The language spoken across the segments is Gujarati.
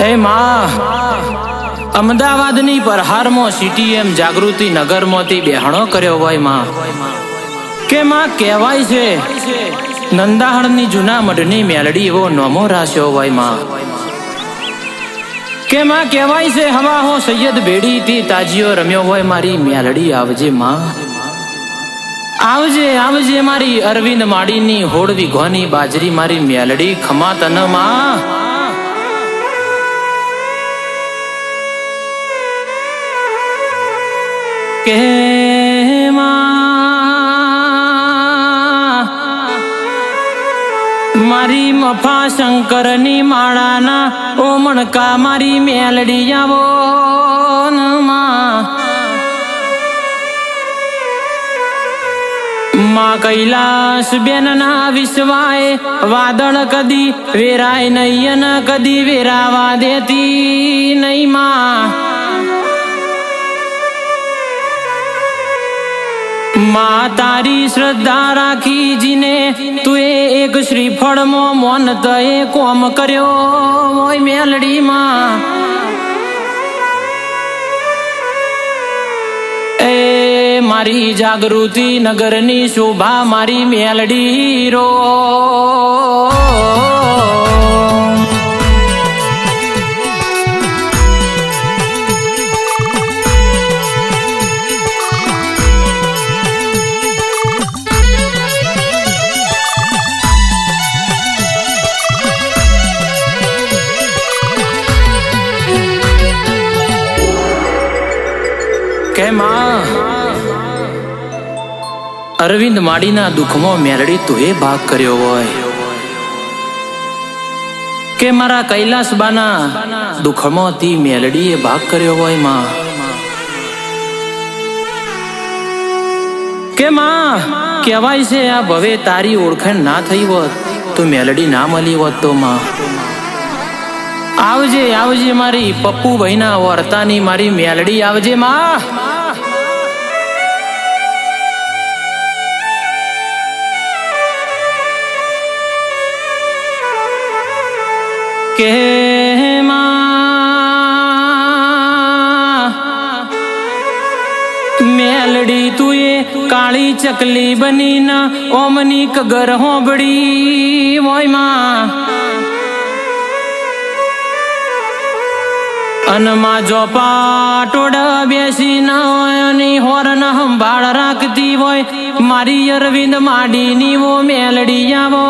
એ માં અમદાવાદની પરહારમાં સીટીએમ જાગૃતિ નગરમાંથી બેહણો કર્યો હોય માં કે માં કહેવાય છે નંદાહણની જૂના મઢની મેલડી એવો નોમો રાશ્યો હોય માં કે માં કહેવાય છે હવા હો સૈયદ ભેડી થી તાજીઓ રમ્યો હોય મારી મેલડી આવજે માં આવજે આવજે મારી અરવિંદ માડીની હોળવી ઘોની બાજરી મારી મેલડી ખમા તન માં કે મારી મફા શંકરની માળાના ઓમણકા મારી મેલડી આવો માં કૈલાસ બેન ના વિશ્વાય વાદળ કદી વેરાય નૈયન કદી વેરાવા દેતી નહીં માં તારી શ્રદ્ધા રાખી જીને તું એક શ્રીફળમાં મોન તએ કોમ કર્યો હોય મેલડી માં એ મારી જાગૃતિ નગરની શોભા મારી મેલડી રો કે માં અરવિંદ માડીના દુઃખમાં મેલડી તુએ ભાગ કર્યો હોય કે મારા કૈલાસબાના દુઃખમાંથી મેલડીએ ભાગ કર્યો હોય માં કે માં કહેવાય છે આ ભવે તારી ઓળખાણ ના થઈ હોત તો મેલડી ના મળી હોત તો માં આવજે આવજે મારી પપ્પુ ભાઈના વર્તાની મારી મેલડી આવજે માં કે મેલડી તુએ કાળી ચકલી બની ન ઓમની કગર હોબડી હોય માં અનમાં જો પાટોડ બેસી ન હોય હોરન સંભાળ રાખતી હોય મારી અરવિંદ માડીની વો મેલડી આવો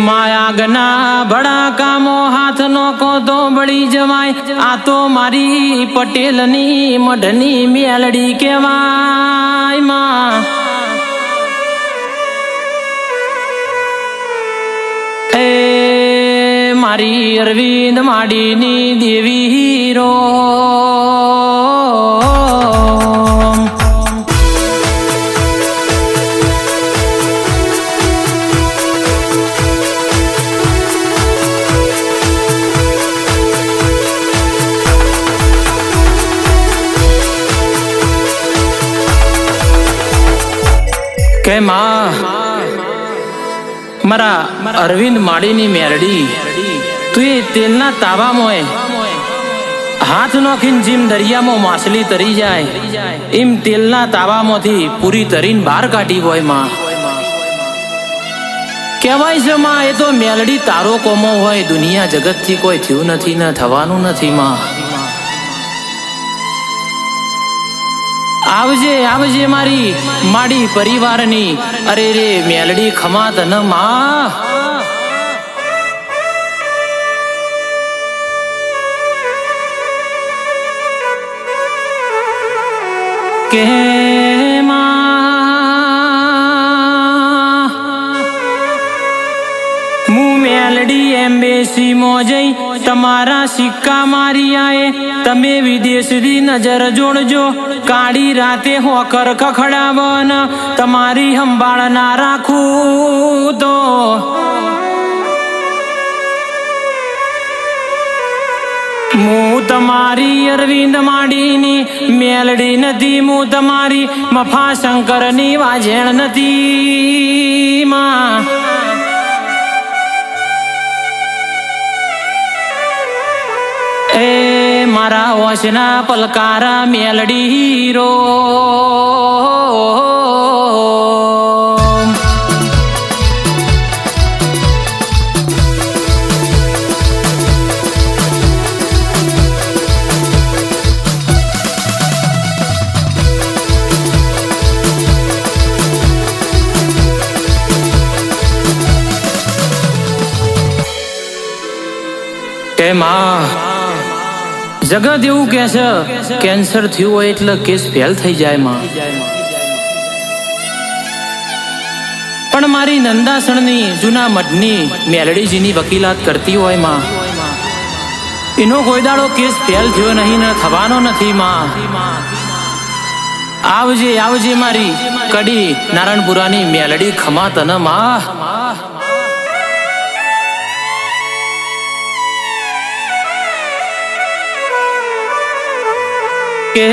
માયાગના ભડાકામો હાથ નો કોતો બળી જવાય આ તો મારી પટેલની મઢની મેલડી કહેવાય માં એ મારી અરવિંદ માડીની દેવી હીરો કે માં મારા અરવિંદ માડીની મેલડી તું એ તેલના તાવામાં હાથ નોખીને જેમ દરિયામાં માછલી તરી જાય એમ તેલના તાવામાંથી પૂરી તરીને બહાર કાઢી હોય માં કહેવાય છે માં એ તો મેલડી તારો કોમો હોય દુનિયા જગતથી કોઈ થયું નથી ને થવાનું નથી માં આવજે આવજે મારી માડી પરિવારની અરે રે મેલડી ખમા તન માં કે માં હું મેલડી એમ એમ્બેસીમાં જઈ તમારા સિક્કા મારી આએ તમે વિદેશથી નજર જોડજો કાળી રાતે હોકર ખખડાવન તમારી સંભાળ ના રાખું તો હું તમારી અરવિંદ માડીની મેલડી નથી હું તમારી મફા શંકરની વાજેણ નથી માં એ મારા વશના પલકારા મેલડી હીરો કે માં જગત એવું કે છે કેન્સર થયું હોય એટલે કેસ ફેલ થઈ જાય માં પણ મારી નંદાસણની જૂના મઠની મેલડીજીની વકીલાત કરતી હોય માં એનો કોઈ દાડો કેસ ફેલ થયો નહીં ને થવાનો નથી માં આવજે આવજે મારી કડી નારાયણપુરાની મેલડી ખમા તને માં કે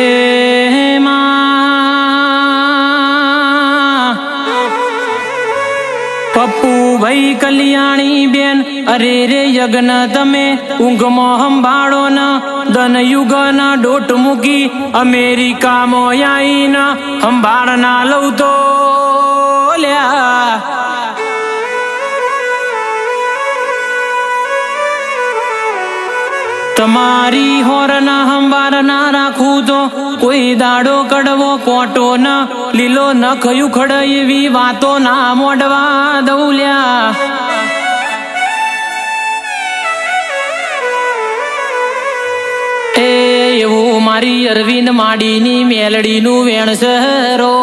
પપ્પુ ભાઈ કલ્યાણી બેન અરે રે યજ્ઞ તમે ઊંઘમાં સંભાળો ન ધન યુગ ના ડોટ મૂકી અમેરિકામાં આઈને સંભાળ ના લઉં તો લ્યા તમારી હોરના હંબાર ના રાખું તો કોઈ દાડો કડવો કોટો ન લીલો ન ખયું ખડ એવી વાતો ના મોડવા દઉલ્યા એ એવું મારી અરવિંદ માડીની મેલડીનું વેણસરો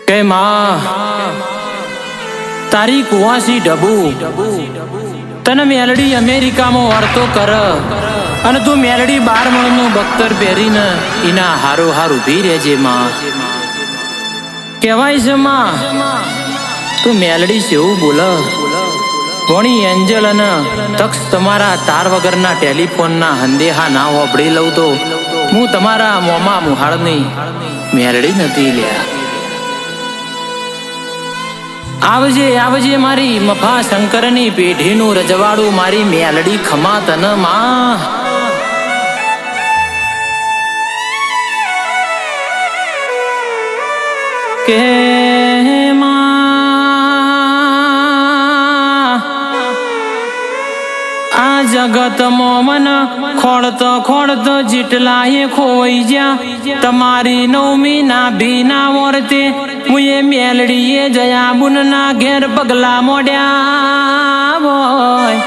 કે માં તારી કુવાસી ડબુ તને મેલડી અમેરિકામાં વાર્તો કર અને તું મેલડી 12 મણનું બખ્તર પહેરીને એના હારો હાર ઉભી રહેજે માં કહેવાય છે માં તું મેલડી છે એવું બોલ ભણી એન્જલ અને તક્ષ તમારા તાર વગરના ટેલિફોનના હંદેહા ના વાપરી લઉં તો હું તમારા મોંમાં મુહાળની મેલડી નથી લ્યા આવજે આવજે મારી મફા શંકરની પેઢીનું રજવાડું મારી મેલડી ખમા તન માં કે આ જગતમાં મન ખોળતો ખોળતો જેટલાએ ખોઈ જ્યાં તમારી નવમી ના ભીના વર્તે મુએ મેલડીએ જયા બુનના ઘેર પગલા મોડ્યા હોય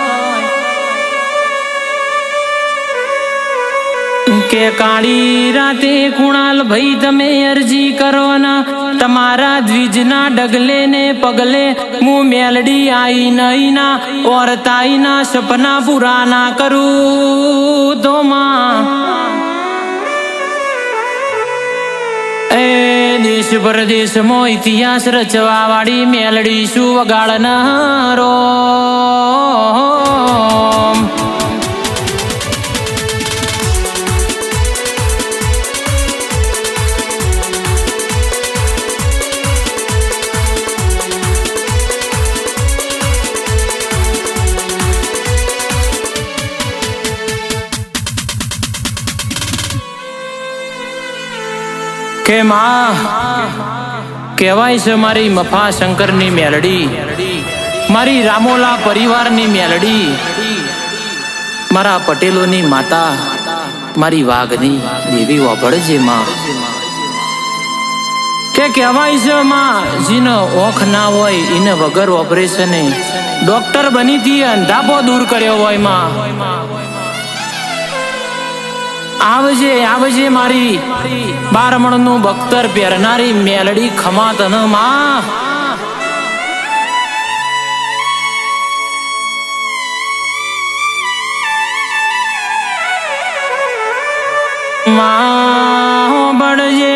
કે કાળી રાતે કુણાલ ભાઈ તમે અરજી કરો ને તમારા દ્વિજના ડગલે ને પગલે હું મેલડી આઈ નઈ ના ઓરતાઈ ના સપના પૂરા ના કરું તો માં એ દેશ પરદેશમાં ઇતિહાસ રચવા વાળી મેલડી શું વગાડનારો કે માં કહેવાય છે મારી મફા શંકરની મેલડી મારી રામોલા પરિવારની મેલડી, મારા પટેલોની માતા, મારી વાઘની દેવી વાપરજે માં. કે કહેવાય છે માં, જીને ઓખ ના હોય એને વગર ઓપરેશને ડોક્ટર બની હતી અંધાપો દૂર કર્યો હોય માં. આવજે આવજે મારી બારમણનું બખ્તર પહેરનારી મેલડી ખમા તને માં. માં બળજે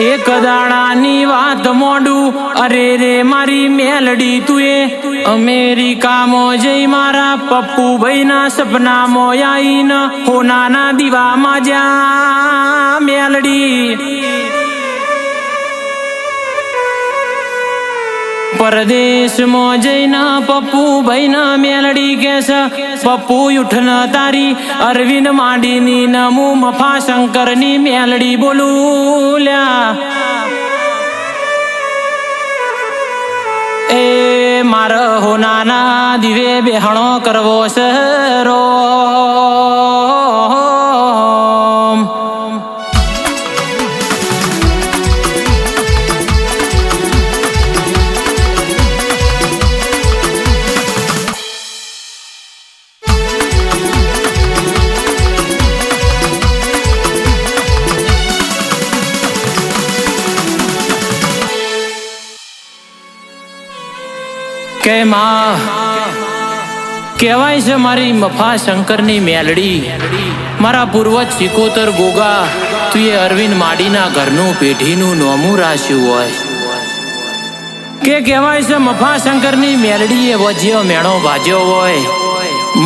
એક દાડાની વાત મોડું, અરે રે મારી મેલડી તુએ અમેરિકામાં જઈ મારા પપ્પુભાઈ ના સપનામાં આઈને હોનાના દીવામાં જા મેલડી. પરદેશમાં જઈને પપ્પુભાઈ ના મેલડી કેસે, પપ્પુ ઉઠન તારી અરવિંદ માંડીની નમુ મફા શંકરની મેલડી બોલું લ્યા. એ માર હોનાના દિવે બેહણો કરવો સરો. કે માં કહેવાય છે મારી મફા શંકરની મેલડી, મારા પૂર્વજ સિકોતર ગોગા તુએ અરવિંદ માડીના ઘરનું પેઢીનું નોમું રાખ્યું હોય. કે કહેવાય છે મફા શંકરની મેલડીએ વજ્યો મેણો ભાજ્યો હોય.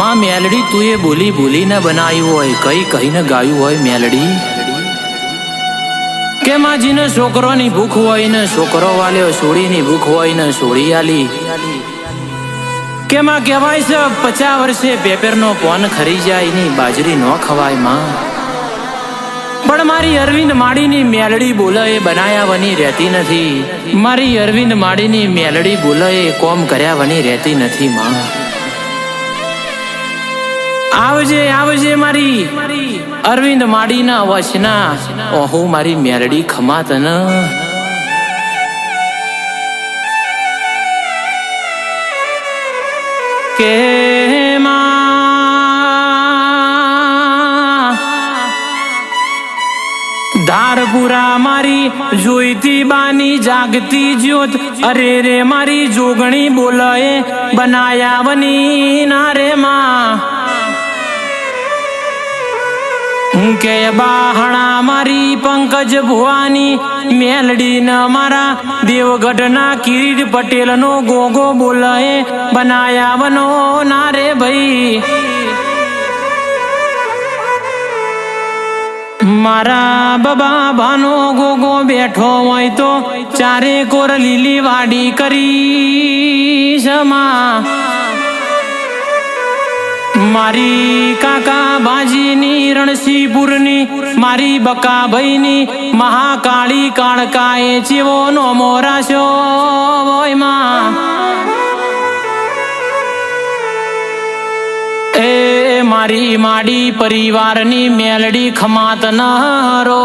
માં મેલડી તુએ બોલી બોલીને બનાવ્યું હોય, કઈ કહીને ગાયું હોય મેલડી. કે માં જીને છોકરોની ભૂખ હોય ને છોકરો વાલ્યો, સોળીની ભૂખ હોય ને સોળી આલી. કે માં કહેવાય છે 50 વર્ષે પેપરનો પોન ખરી જાય ની બાજરી ન ખવાય માં. પણ મારી અરવિંદ માડીની મેલડી બોલે એ બનાયા વની રહેતી નથી. મારી અરવિંદ માડીની મેલડી બોલે એ કોમ કર્યા વની રહેતી નથી માં. આવજે આવજે મારી અરવિંદ માડીના વચના ઓહો મારી મેલડી ખમા તને. કે ધારપુરા મારી જોઈતી બાની જાગતી જ્યોત, અરે રે મારી જોગણી બોલાએ બનાયા વની ના રે માં. કે બાહણા મારી પંકજ ભુવાની મેલડી ન મારા દેવગઢના કિરીટ પટેલ નો ગોગો બોલાએ બનાયા વનો ના રે ભાઈ. મારા બાબાનો ગોગો બેઠો હોય તો ચારે કોર લીલી વાડી કરી સમા. મારી કાકા બાજીની રણસીપુરની મારી બકાભાઈની મહાકાળી કાળકાએ ચેવો નો મોરાશો હોય માં. એ મારી માડી પરિવારની મેલડી ખમાત ન રો.